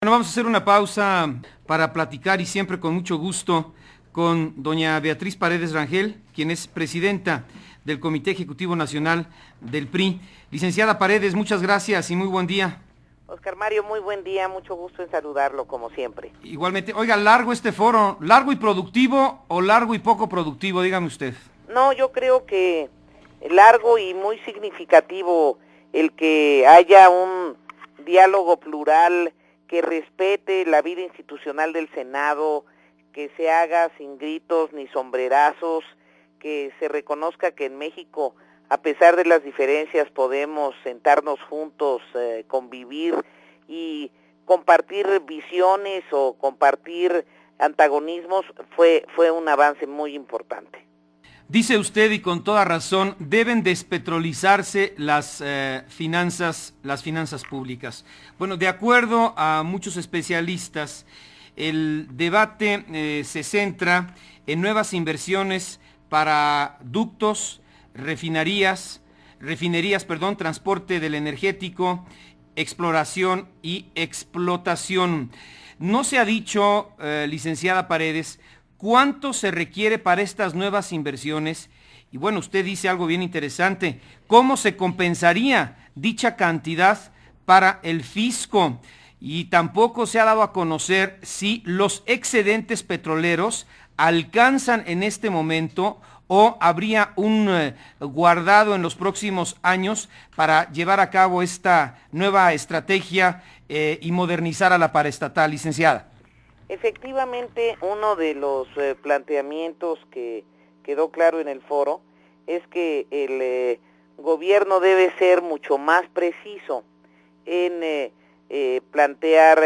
Bueno, vamos a hacer una pausa para platicar y siempre con mucho gusto con doña Beatriz Paredes Rangel, quien es presidenta del Comité Ejecutivo Nacional del PRI. Licenciada Paredes, muchas gracias y muy buen día. Oscar Mario, muy buen día, mucho gusto en saludarlo como siempre. Igualmente, oiga, largo este foro, ¿largo y productivo o largo y poco productivo? Dígame usted. No, yo creo que largo y muy significativo el que haya un diálogo plural que respete la vida institucional del Senado, que se haga sin gritos ni sombrerazos, que se reconozca que en México, a pesar de las diferencias, podemos sentarnos juntos, convivir y compartir visiones o compartir antagonismos, fue un avance muy importante. Dice usted, y con toda razón, deben despetrolizarse las finanzas públicas. Bueno, de acuerdo a muchos especialistas, el debate se centra en nuevas inversiones para ductos, refinerías, transporte del energético, exploración y explotación. No se ha dicho, licenciada Paredes, ¿cuánto se requiere para estas nuevas inversiones? Y bueno, usted dice algo bien interesante. ¿Cómo se compensaría dicha cantidad para el fisco? Y tampoco se ha dado a conocer si los excedentes petroleros alcanzan en este momento o habría un guardado en los próximos años para llevar a cabo esta nueva estrategia y modernizar a la paraestatal, licenciada. Efectivamente, uno de los planteamientos que quedó claro en el foro es que el gobierno debe ser mucho más preciso en plantear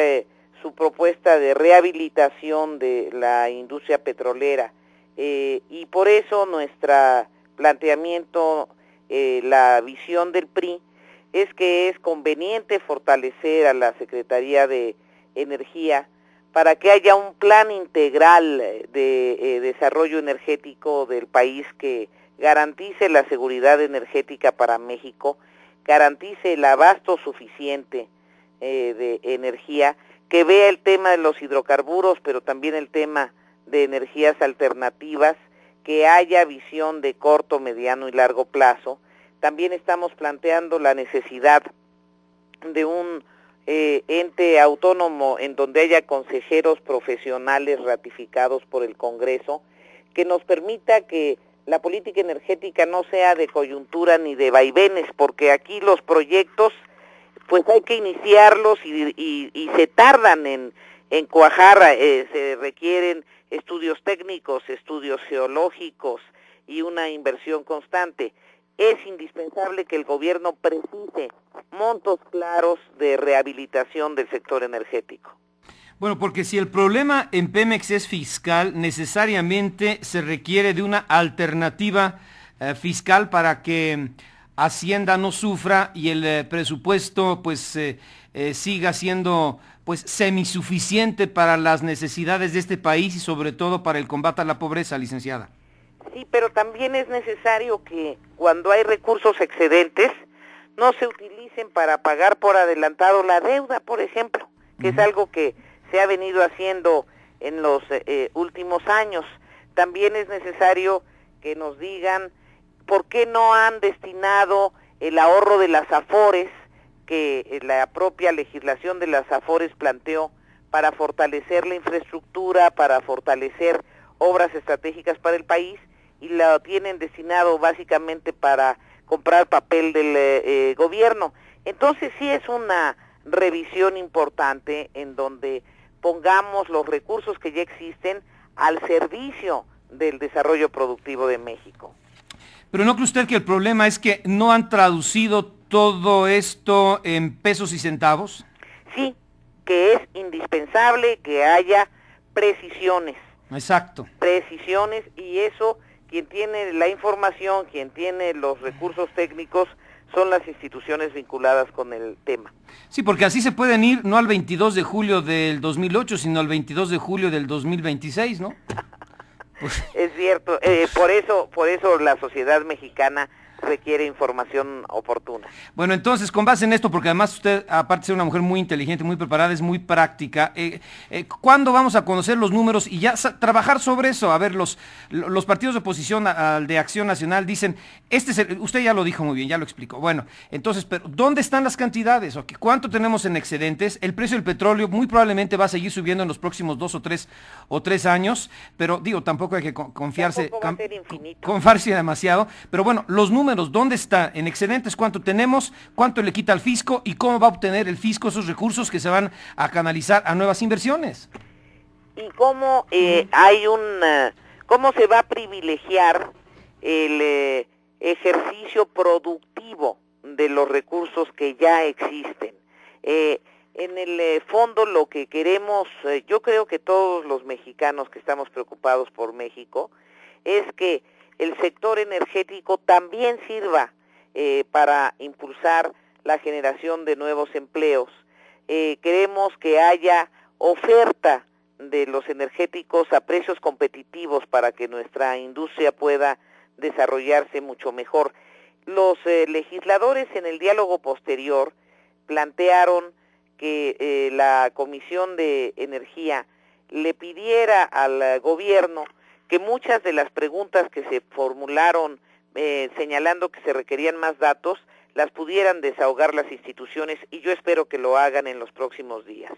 su propuesta de rehabilitación de la industria petrolera y por eso nuestro planteamiento, la visión del PRI, es que es conveniente fortalecer a la Secretaría de Energía para que haya un plan integral de desarrollo energético del país que garantice la seguridad energética para México, garantice el abasto suficiente de energía, que vea el tema de los hidrocarburos, pero también el tema de energías alternativas, que haya visión de corto, mediano y largo plazo. También estamos planteando la necesidad de un ente autónomo en donde haya consejeros profesionales ratificados por el Congreso, que nos permita que la política energética no sea de coyuntura ni de vaivenes, porque aquí los proyectos pues hay que iniciarlos y se tardan en cuajar, se requieren estudios técnicos, estudios geológicos y una inversión constante. Es indispensable que el gobierno precise montos claros de rehabilitación del sector energético. Bueno, porque si el problema en Pemex es fiscal, necesariamente se requiere de una alternativa fiscal para que Hacienda no sufra y el presupuesto pues siga siendo pues semisuficiente para las necesidades de este país y sobre todo para el combate a la pobreza, licenciada. Sí, pero también es necesario que cuando hay recursos excedentes no se utilicen para pagar por adelantado la deuda, por ejemplo, que es algo que se ha venido haciendo en los últimos años. También es necesario que nos digan por qué no han destinado el ahorro de las AFORES, que la propia legislación de las AFORES planteó, para fortalecer la infraestructura, para fortalecer obras estratégicas para el país, y lo tienen destinado básicamente para comprar papel del gobierno. Entonces sí es una revisión importante en donde pongamos los recursos que ya existen al servicio del desarrollo productivo de México. Pero ¿no cree usted que el problema es que no han traducido todo esto en pesos y centavos? Sí, que es indispensable que haya precisiones. Exacto. Precisiones, y eso, quien tiene la información, quien tiene los recursos técnicos, son las instituciones vinculadas con el tema. Sí, porque así se pueden ir no al 22 de julio del 2008, sino al 22 de julio del 2026, ¿no? Es cierto, por eso la sociedad mexicana requiere información oportuna. Bueno, entonces, con base en esto, porque además usted, aparte de ser una mujer muy inteligente, muy preparada, es muy práctica, ¿cuándo vamos a conocer los números y ya trabajar sobre eso? A ver, los partidos de oposición al de Acción Nacional dicen, usted ya lo dijo muy bien, ya lo explicó. Bueno, entonces, pero ¿dónde están las cantidades? ¿Cuánto tenemos en excedentes? El precio del petróleo muy probablemente va a seguir subiendo en los próximos 2 o 3 años, pero digo, tampoco hay que confiarse demasiado, pero bueno, los números, ¿dónde está? En excedentes, ¿cuánto tenemos? ¿Cuánto le quita al fisco? ¿Y cómo va a obtener el fisco esos recursos que se van a canalizar a nuevas inversiones? ¿Y cómo cómo se va a privilegiar el ejercicio productivo de los recursos que ya existen? En el fondo lo que queremos, yo creo que todos los mexicanos que estamos preocupados por México, es que el sector energético también sirva para impulsar la generación de nuevos empleos. Queremos que haya oferta de los energéticos a precios competitivos para que nuestra industria pueda desarrollarse mucho mejor. Los legisladores en el diálogo posterior plantearon que la Comisión de Energía le pidiera al gobierno que muchas de las preguntas que se formularon señalando que se requerían más datos, las pudieran desahogar las instituciones, y yo espero que lo hagan en los próximos días.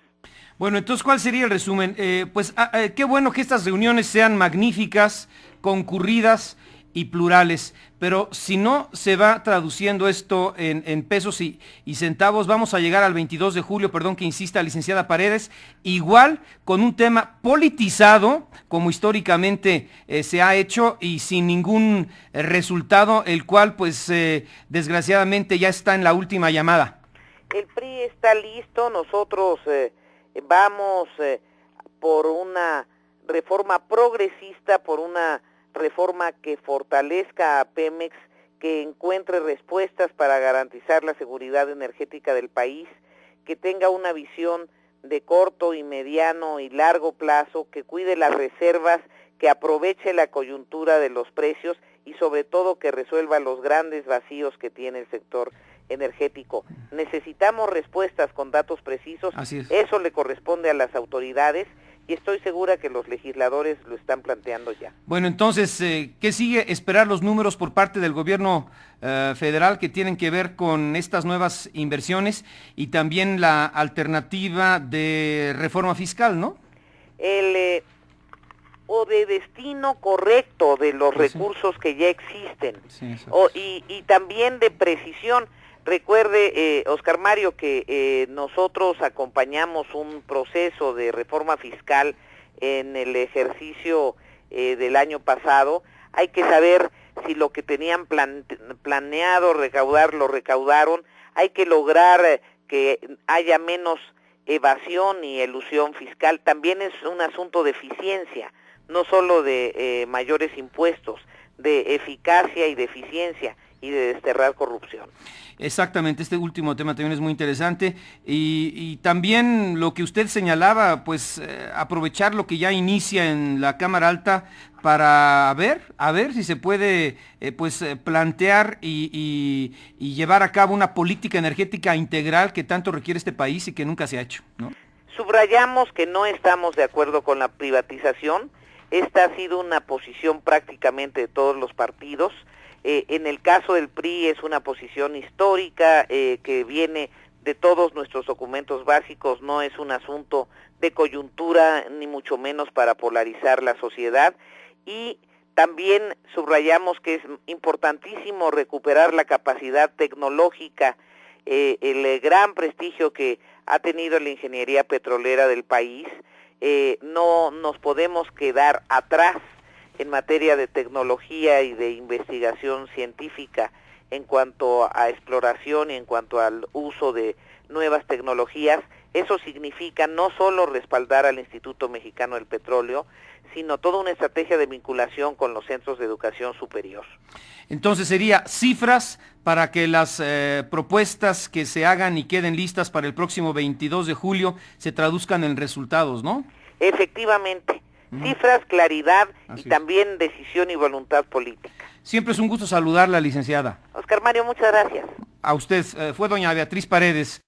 Bueno, entonces, ¿cuál sería el resumen? Qué bueno que estas reuniones sean magníficas, concurridas y plurales, pero si no se va traduciendo esto en pesos y centavos, vamos a llegar al 22 de julio, perdón que insista la licenciada Paredes, igual con un tema politizado, como históricamente se ha hecho, y sin ningún resultado, el cual pues desgraciadamente ya está en la última llamada. El PRI está listo, nosotros vamos por una reforma progresista, por una reforma que fortalezca a Pemex, que encuentre respuestas para garantizar la seguridad energética del país, que tenga una visión de corto y mediano y largo plazo, que cuide las reservas, que aproveche la coyuntura de los precios y sobre todo que resuelva los grandes vacíos que tiene el sector energético. Necesitamos respuestas con datos precisos, eso le corresponde a las autoridades, y estoy segura que los legisladores lo están planteando ya. Bueno, entonces, ¿qué sigue? Esperar los números por parte del gobierno federal que tienen que ver con estas nuevas inversiones y también la alternativa de reforma fiscal, ¿no? O de destino correcto de los recursos que ya existen, y también de precisión. Recuerde, Oscar Mario, que nosotros acompañamos un proceso de reforma fiscal en el ejercicio del año pasado. Hay que saber si lo que tenían planeado recaudar, lo recaudaron. Hay que lograr que haya menos evasión y elusión fiscal. También es un asunto de eficiencia, no solo de mayores impuestos, de eficacia y de eficiencia y de desterrar corrupción. Exactamente, este último tema también es muy interesante y también lo que usted señalaba, pues aprovechar lo que ya inicia en la Cámara Alta para a ver si se puede plantear y llevar a cabo una política energética integral que tanto requiere este país y que nunca se ha hecho, ¿no? Subrayamos que no estamos de acuerdo con la privatización. Esta ha sido una posición prácticamente de todos los partidos. En el caso del PRI es una posición histórica que viene de todos nuestros documentos básicos, no es un asunto de coyuntura ni mucho menos para polarizar la sociedad, y también subrayamos que es importantísimo recuperar la capacidad tecnológica, el gran prestigio que ha tenido la ingeniería petrolera del país. No nos podemos quedar atrás en materia de tecnología y de investigación científica en cuanto a exploración y en cuanto al uso de nuevas tecnologías. Eso significa no solo respaldar al Instituto Mexicano del Petróleo, sino toda una estrategia de vinculación con los centros de educación superior. Entonces sería cifras para que las propuestas que se hagan y queden listas para el próximo 22 de julio se traduzcan en resultados, ¿no? Efectivamente. cifras, claridad Así y es. también decisión y voluntad política. Siempre es un gusto saludarla, licenciada. Oscar Mario, muchas gracias. A usted, fue doña Beatriz Paredes.